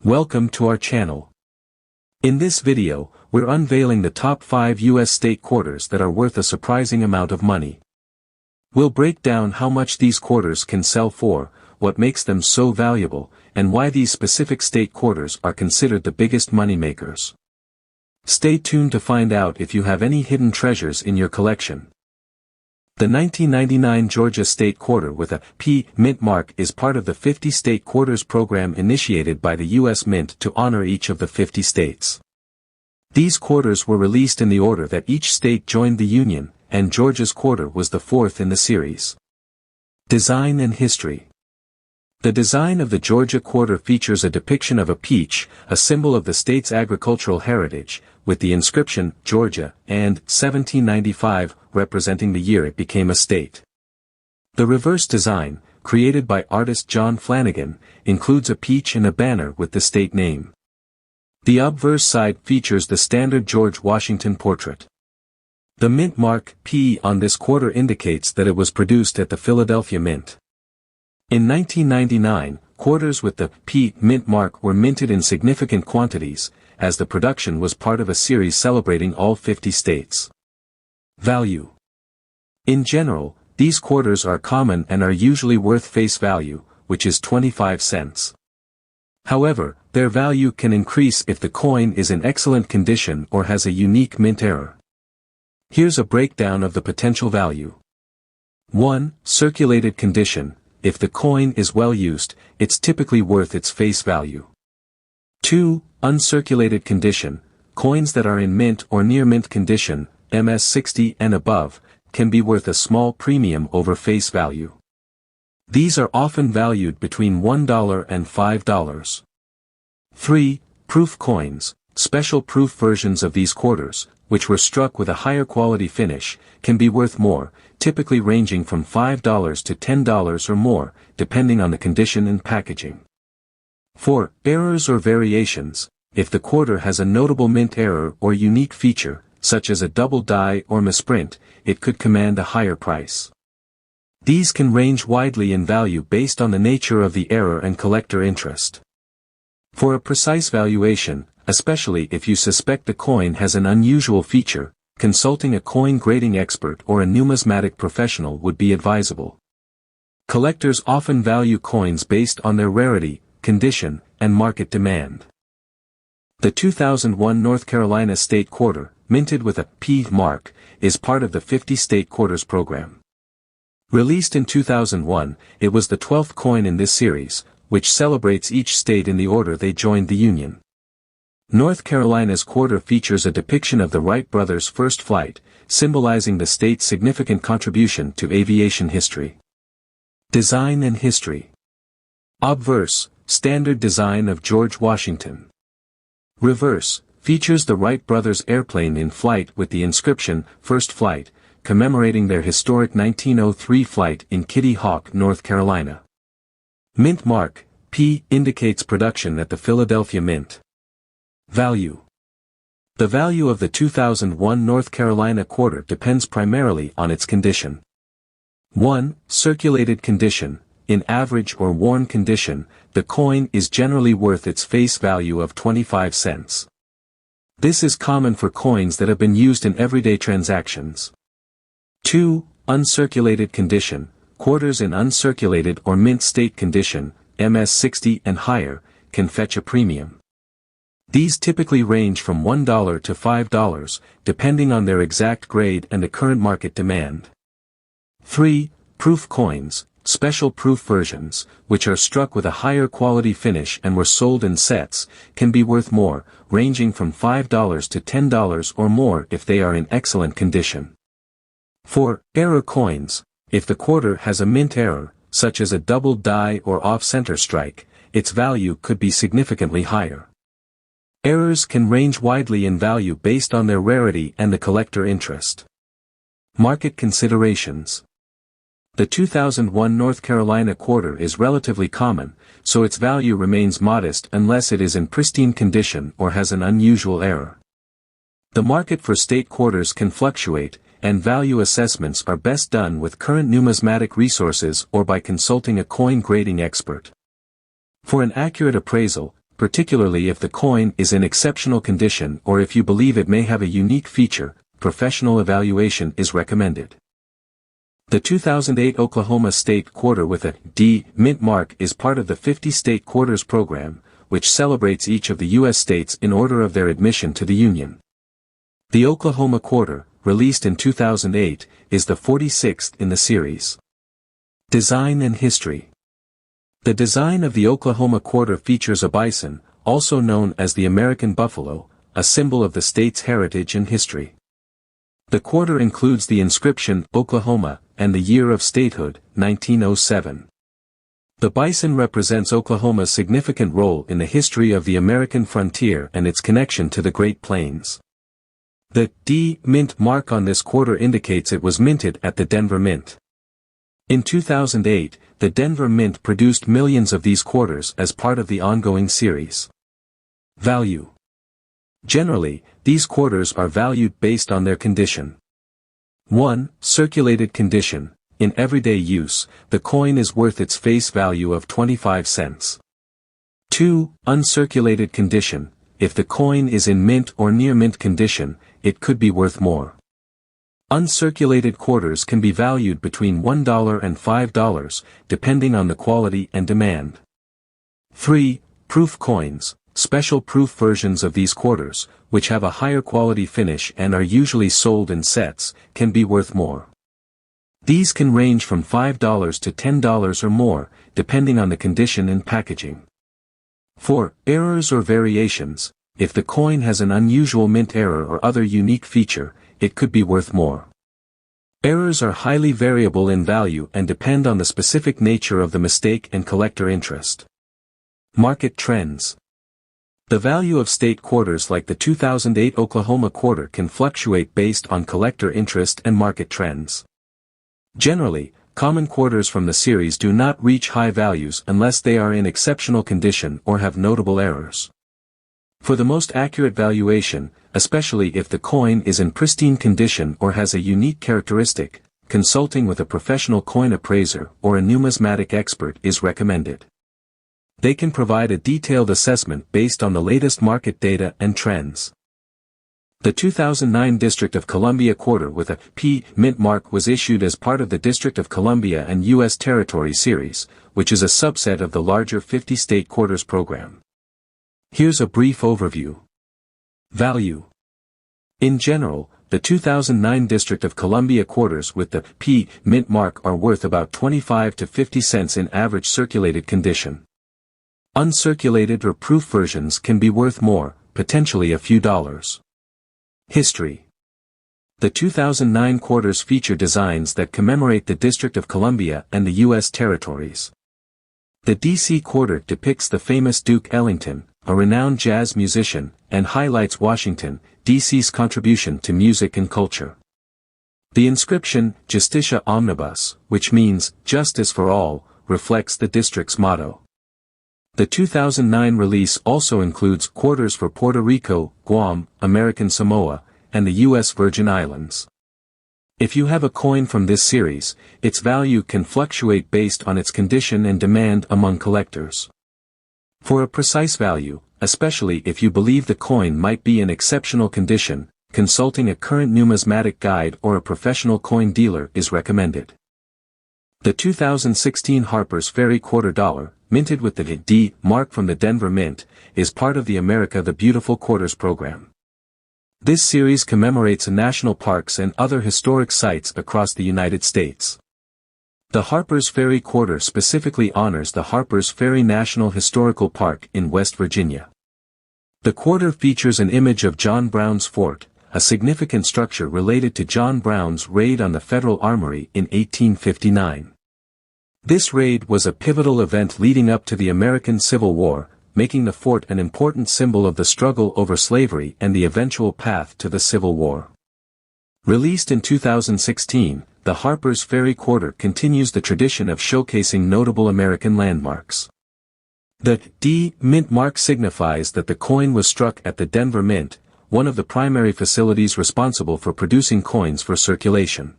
Welcome to our channel. In this video, we're unveiling the top 5 US state quarters that are worth a surprising amount of money. We'll break down how much these quarters can sell for, what makes them so valuable, and why these specific state quarters are considered the biggest money makers. Stay tuned to find out if you have any hidden treasures in your collection. The 1999 Georgia State Quarter with a P Mint mark is part of the 50 State Quarters program initiated by the U.S. Mint to honor each of the 50 states. These quarters were released in the order that each state joined the Union, and Georgia's quarter was the fourth in the series. Design and history. The design of the Georgia quarter features a depiction of a peach, a symbol of the state's agricultural heritage, with the inscription, Georgia, and 1795, representing the year it became a state. The reverse design, created by artist John Flanagan, includes a peach and a banner with the state name. The obverse side features the standard George Washington portrait. The mint mark, P, on this quarter indicates that it was produced at the Philadelphia Mint. In 1999, quarters with the P mint mark were minted in significant quantities, as the production was part of a series celebrating all 50 states. Value. In general, these quarters are common and are usually worth face value, which is 25 cents. However, their value can increase if the coin is in excellent condition or has a unique mint error. Here's a breakdown of the potential value. 1. Circulated condition. If the coin is well used, it's typically worth its face value. 2. Uncirculated condition. Coins that are in mint or near mint condition, MS 60 and above, can be worth a small premium over face value. These are often valued between $1 and $5. 3. Proof coins. Special proof versions of these quarters, which were struck with a higher quality finish, can be worth more, typically ranging from $5 to $10 or more, depending on the condition and packaging. 4. Errors or variations. If the quarter has a notable mint error or unique feature, such as a double die or misprint, it could command a higher price. These can range widely in value based on the nature of the error and collector interest. For a precise valuation, especially if you suspect the coin has an unusual feature, consulting a coin grading expert or a numismatic professional would be advisable. Collectors often value coins based on their rarity, condition, and market demand. The 2001 North Carolina State Quarter, minted with a P mark, is part of the 50 State Quarters program. Released in 2001, it was the 12th coin in this series, which celebrates each state in the order they joined the Union. North Carolina's quarter features a depiction of the Wright brothers' first flight, symbolizing the state's significant contribution to aviation history. Design and history. Obverse, standard design of George Washington. Reverse, features the Wright brothers' airplane in flight with the inscription, First Flight, commemorating their historic 1903 flight in Kitty Hawk, North Carolina. Mint mark, P, indicates production at the Philadelphia Mint. Value. The value of the 2001 North Carolina quarter depends primarily on its condition. 1. Circulated condition. In average or worn condition, the coin is generally worth its face value of 25 cents. This is common for coins that have been used in everyday transactions. 2. Uncirculated condition. Quarters in uncirculated or mint state condition, MS 60 and higher, can fetch a premium. These typically range from $1 to $5, depending on their exact grade and the current market demand. 3. Proof coins. Special proof versions, which are struck with a higher quality finish and were sold in sets, can be worth more, ranging from $5 to $10 or more if they are in excellent condition. 4. Error coins. If the quarter has a mint error, such as a double die or off-center strike, its value could be significantly higher. Errors can range widely in value based on their rarity and the collector interest. Market considerations. The 2001 North Carolina quarter is relatively common, so its value remains modest unless it is in pristine condition or has an unusual error. The market for state quarters can fluctuate, and value assessments are best done with current numismatic resources or by consulting a coin grading expert. For an accurate appraisal, particularly if the coin is in exceptional condition or if you believe it may have a unique feature. Professional evaluation is recommended. The 2008 Oklahoma State Quarter with a D mint mark is part of the 50 State Quarters program, which celebrates each of the U.S. states in order of their admission to the Union. The Oklahoma Quarter, released in 2008, is the 46th in the series. Design and history. The design of the Oklahoma Quarter features a bison, also known as the American buffalo, a symbol of the state's heritage and history. The quarter includes the inscription Oklahoma and the year of statehood, 1907. The bison represents Oklahoma's significant role in the history of the American frontier and its connection to the Great Plains. The D mint mark on this quarter indicates it was minted at the Denver Mint. In 2008, the Denver Mint produced millions of these quarters as part of the ongoing series. Value. Generally, these quarters are valued based on their condition. 1. Circulated condition. In everyday use, the coin is worth its face value of 25 cents. 2. Uncirculated condition. If the coin is in mint or near mint condition, it could be worth more. Uncirculated quarters can be valued between $1 and $5, depending on the quality and demand. 3. Proof coins. Special proof versions of these quarters, which have a higher quality finish and are usually sold in sets, can be worth more. These can range from $5 to $10 or more, depending on the condition and packaging. 4. Errors or variations. If the coin has an unusual mint error or other unique feature, it could be worth more. Errors are highly variable in value and depend on the specific nature of the mistake and collector interest. Market trends. The value of state quarters like the 2008 Oklahoma Quarter can fluctuate based on collector interest and market trends. Generally, common quarters from the series do not reach high values unless they are in exceptional condition or have notable errors. For the most accurate valuation, especially if the coin is in pristine condition or has a unique characteristic, consulting with a professional coin appraiser or a numismatic expert is recommended. They can provide a detailed assessment based on the latest market data and trends. The 2009 District of Columbia Quarter with a P mint mark was issued as part of the District of Columbia and U.S. Territory series, which is a subset of the larger 50 State Quarters program. Here's a brief overview. Value. In general, the 2009 District of Columbia quarters with the P mint mark are worth about 25 to 50 cents in average circulated condition. Uncirculated or proof versions can be worth more, potentially a few dollars. History. The 2009 quarters feature designs that commemorate the District of Columbia and the U.S. territories. The D.C. quarter depicts the famous Duke Ellington, a renowned jazz musician, and highlights Washington, D.C.'s contribution to music and culture. The inscription, Justitia Omnibus, which means, justice for all, reflects the district's motto. The 2009 release also includes quarters for Puerto Rico, Guam, American Samoa, and the U.S. Virgin Islands. If you have a coin from this series, its value can fluctuate based on its condition and demand among collectors. For a precise value, especially if you believe the coin might be in exceptional condition, consulting a current numismatic guide or a professional coin dealer is recommended. The 2016 Harper's Ferry Quarter Dollar, minted with the D mark from the Denver Mint, is part of the America the Beautiful Quarters program. This series commemorates national parks and other historic sites across the United States. The Harper's Ferry Quarter specifically honors the Harper's Ferry National Historical Park in West Virginia. The quarter features an image of John Brown's fort, a significant structure related to John Brown's raid on the Federal Armory in 1859. This raid was a pivotal event leading up to the American Civil War, making the fort an important symbol of the struggle over slavery and the eventual path to the Civil War. Released in 2016, the Harper's Ferry Quarter continues the tradition of showcasing notable American landmarks. The D mint mark signifies that the coin was struck at the Denver Mint, one of the primary facilities responsible for producing coins for circulation.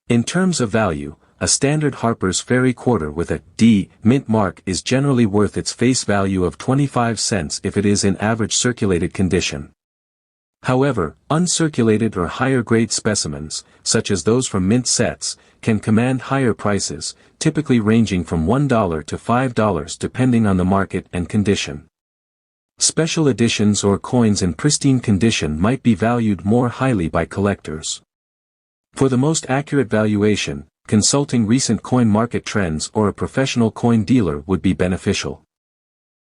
In terms of value, a standard Harper's Ferry quarter with a D mint mark is generally worth its face value of 25 cents if it is in average circulated condition. However, uncirculated or higher-grade specimens, such as those from mint sets, can command higher prices, typically ranging from $1 to $5 depending on the market and condition. Special editions or coins in pristine condition might be valued more highly by collectors. For the most accurate valuation, consulting recent coin market trends or a professional coin dealer would be beneficial.